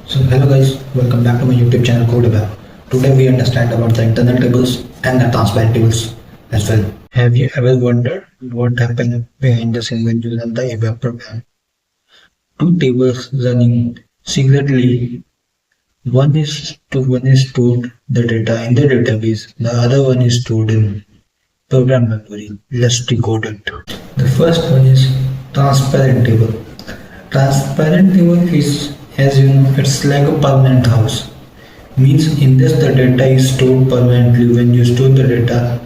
So hello guys, welcome back to my YouTube channel Code ABAP. Today we understand about the internal tables and the transparent tables as well. Have you ever wondered what happened behind the scene when you run the ABAP program? Two tables running secretly. One is stored the data in the database. The other one is stored in program memory. Let's decode it. The first one is transparent table. Transparent table is, as you know, it's like a permanent house. Means in this the data is stored permanently. When you store the data,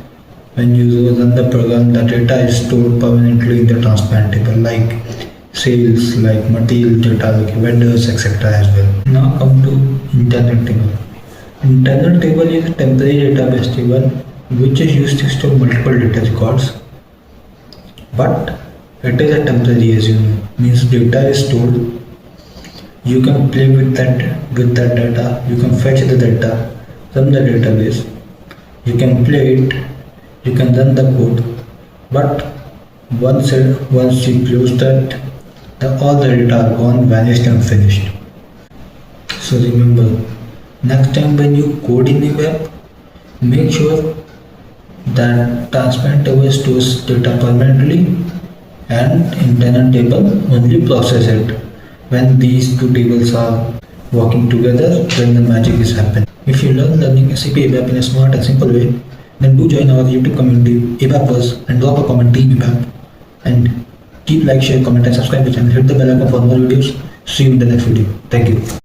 when you run the program, the data is stored permanently in the transparent table, like sales, like material data, like vendors, etc. as well. Now come to internal table. Internal table is a temporary database table which is used to store multiple data records, but it is a temporary, as you know, means data is stored. You can play with that data. You can fetch the data from the database. You can play it. You can run the code. But once you close that, all the data are gone, vanished, and finished. So remember, next time when you code in a web, make sure that transparent table stores data permanently and internal table only process it. When these two tables are working together, then the magic is happening. If you learn learning SAP ABAP in a smart and simple way, then do join our YouTube community ABAPers and drop a comment Team ABAP, and keep like, share, comment and subscribe the channel. Hit the bell icon for more videos. See you in the next video. Thank you.